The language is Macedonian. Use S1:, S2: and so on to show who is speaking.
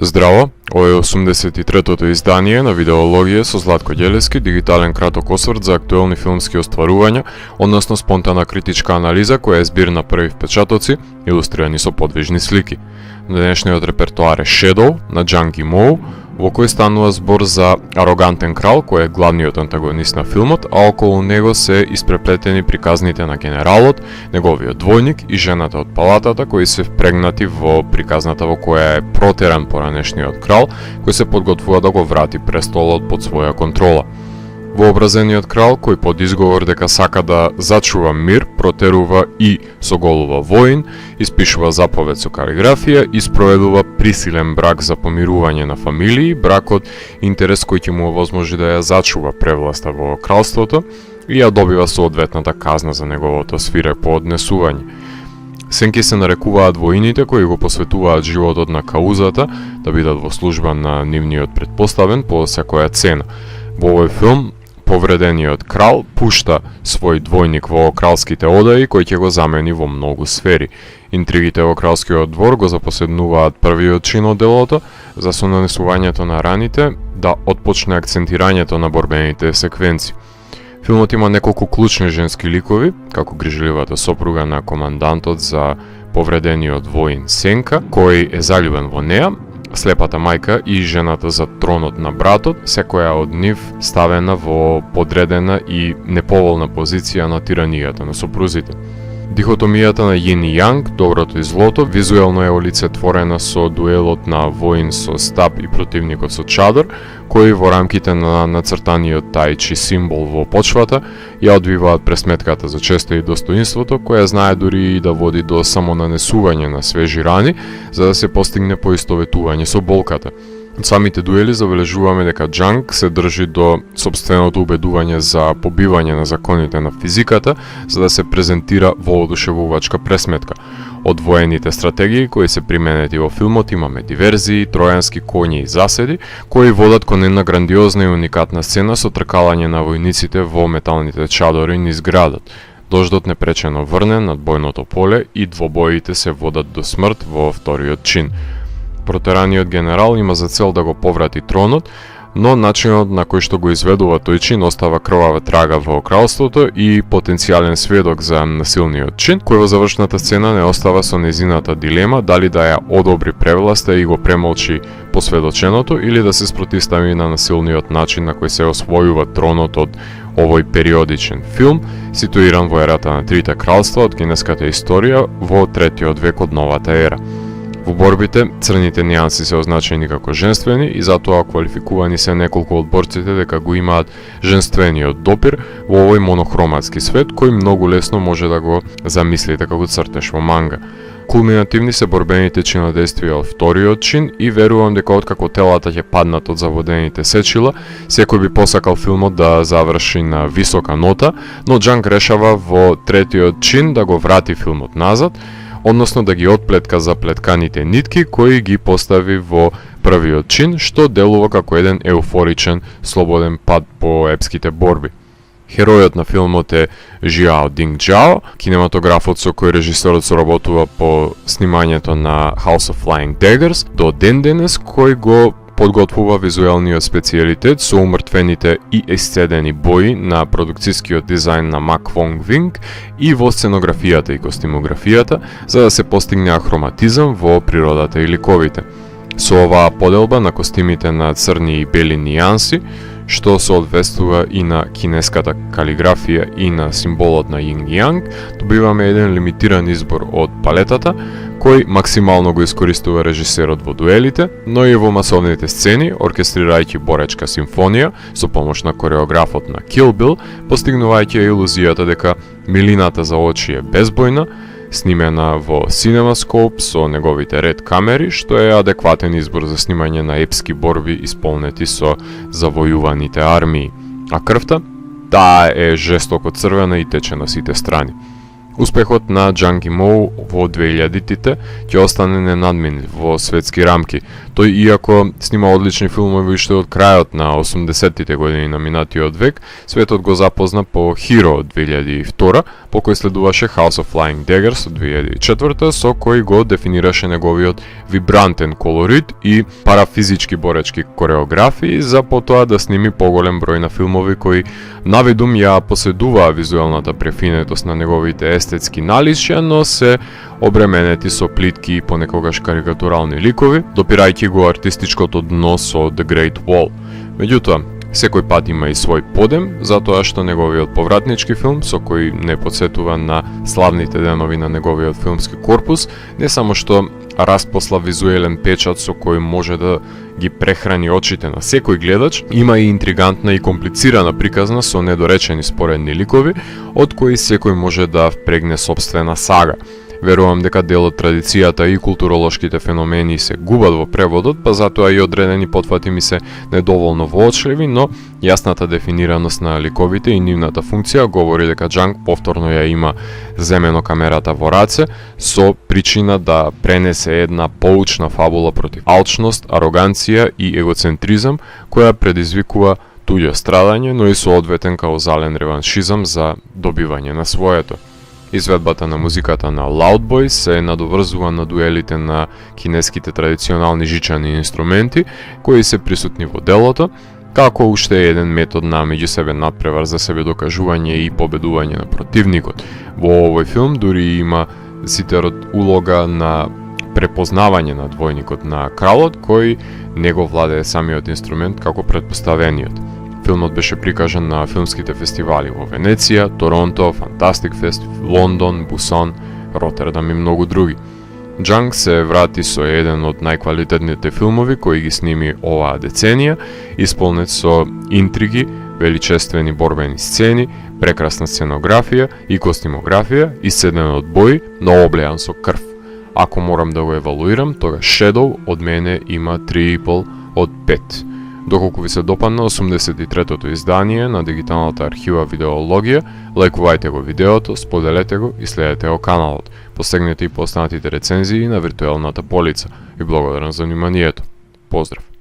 S1: Здраво, ова е 83-тото издание на Видеологија со Златко Ѓелевски, дигитален краток осврт за актуелни филмски остварувања, односно спонтана критичка анализа која е збир на први впечатоци, илустрирани со подвижни слики. Денешниот репертоар е Shadow на Џанг Йимоу, во кој станува збор за арогантен крал кој е главниот антагонист на филмот, а околу него се испреплетени приказните на генералот, неговиот двојник и жената од палатата кои се впрегнати во приказната во која е протеран поранешниот крал, кој се подготвува да го врати престолот под своја контрола. Вообразениот крал, кој под изговор дека сака да зачува мир, протерува и соголува воин, испишува заповед со калиграфија и спроведува присилен брак за помирување на фамилии, бракот интерес кој ќе му овозможи да ја зачува превласта во кралството и ја добива соодветната казна за неговото свирепо однесување. Сенки се нарекуваат воините кои го посветуваат животот на каузата да бидат во служба на нивниот претпоставен по секоја цена. Во овој филм повредениот крал пушта свој двојник во кралските одаи кој ќе го замени во многу сфери. Интригите во кралскиот двор го запоседнуваат првиот чин од делото, за со нанесувањето на раните да отпочне акцентирањето на борбените секвенци. Филмот има неколку клучни женски ликови, како грижливата сопруга на командантот за повредениот воин Сенка, кој е заљубен во неа, слепата мајка и жената за тронот на братот, секоја од нив ставена во подредена и неповолна позиција на тиранијата на сопрузите. Дихотомијата на Јин и Јанг, доброто и злото, визуелно е олицетворена со дуелот на воин со стап и противникот со чадор, кои во рамките на нацртаниот тајчи символ во почвата ја одвиваат пресметката за честа и достоинството, која знае дури и да води до самонанесување на свежи рани, за да се постигне поистоветување со болката. Од самите дуели забележуваме дека Џанг се држи до сопственото убедување за побивање на законите на физиката, за да се презентира воодушевувачка пресметка. Од воените стратегии кои се применети во филмот имаме диверзии, тројански коњи и заседи, кои водат кон една грандиозна и уникатна сцена со тркалање на војниците во металните чадори низ градот. Дождот непречено врне над бојното поле и двобоите се водат до смрт во вториот чин. Протераниот генерал има за цел да го поврати тронот, но начинот на кој што го изведува тој чин остава крвава трага во кралството и потенцијален сведок за насилниот чин, кој во завршната сцена не остава со незината дилема дали да ја одобри превласта и го премолчи посведоченото или да се спротивстави на насилниот начин на кој се освојува тронот од овој периодичен филм, ситуиран во ерата на трите кралства од кинеската историја во третиот век од новата ера. Во борбите, црните нијанси се означени како женствени и затоа квалификувани се неколку од борците дека го имаат женствениот допир во овој монохроматски свет кој многу лесно може да го замислите како цртеж во манга. Кулминативни се борбените чинодействија од вториот чин и верувам дека откако телата ќе паднат од заводените сечила, секој би посакал филмот да заврши на висока нота, но Џанг решава во третиот чин да го врати филмот назад, односно да ги отплетка заплетканите нитки кои ги постави во првиот чин, што делува како еден еуфоричен, слободен пат по епските борби. Херојот на филмот е Жиао Динг Џао, кинематографот со кој режисерот соработува по снимањето на House of Flying Daggers до ден денес, кој го подготвува визуелниот специјалитет со умртвените и исцедени бои на продукцијскиот дизајн на Мак Вонг Винг и во сценографијата и костимографијата, за да се постигне ахроматизам во природата и ликовите. Со оваа поделба на костимите на црни и бели нијанси, што соодветствува и на кинеската калиграфија и на символот на Јин и Јанг, добиваме еден лимитиран избор од палетата, кој максимално го искористува режисерот во дуелите, но и во масовните сцени, оркестрирајќи боречка симфонија со помош на кореографот на Kill Bill, постигнувајќи илузијата дека милината за очи е безбојна, снимена во CinemaScope со неговите ред камери, што е адекватен избор за снимање на епски борби исполнети со завојуваните армии. А крвта? Таа е жестоко црвена и тече на сите страни. Успехот на Џанг Имоу во 2000-тите ќе остане ненадменлив во светски рамки. Тој, иако снима одлични филмови уште од крајот на 80-тите години на минатиот век, светот го запозна по Hero од 2002, по кој следуваше House of Flying Daggers од 2004, со кој го дефинираше неговиот вибрантен колорит и парафизички боречки кореографии, за потоа да сними поголем број на филмови кои навидум ја поседуваа визуелната префинетост на неговите естетски наличја, но се обременети со плитки и понекогаш карикатурални ликови, допирајќи го артистичкото дно со The Great Wall. Меѓутоа, секој пат има и свој подем, затоа што неговиот повратнички филм, со кој не подсетува на славните денови на неговиот филмски корпус, не само што распосла визуелен печат со кој може да ги прехрани очите на секој гледач, има и интригантна и комплицирана приказна со недоречени споредни ликови, од кои секој може да впрегне собствена сага. Верувам дека дел од традицијата и културолошките феномени се губат во преводот, па затоа и одредени потфати ми се недоволно воочливи, но јасната дефинираност на ликовите и нивната функција говори дека Џанг повторно ја има земено камерата во раце, со причина да пренесе една поучна фабула против алчност, ароганција и егоцентризам, која предизвикува туѓо страдање, но и со одветен каузален реваншизам за добивање на своето. Изведбата на музиката на Loud Boy се надоврзува на дуелите на кинеските традиционални жичани инструменти, кои се присутни во делото, како уште еден метод на меѓусебен надпревар за себе докажување и победување на противникот. Во овој филм дури има ситерот улога на препознавање на двојникот на кралот, кој не го владее самиот инструмент како претпоставениот. Филмот беше прикажан на филмските фестивали во Венеција, Торонто, Фантастик Фест, Лондон, Бусан, Ротердам и многу други. Џанг се врати со еден од најквалитетните филмови кои ги сними оваа деценија, исполнет со интриги, величествени борбени сцени, прекрасна сценографија и костимографија, исцеден од бој, но облеан со крв. Ако морам да го евалуирам, тогаш Shadow од мене има 3,5 од 5. Доколку ви се допадна 83-тото издание на дигиталната архива Видеологија, лајкувајте го видеото, споделете го и следете го каналот. Постигнете и по останатите рецензии на виртуелната полица. И благодарам за вниманието. Поздрав!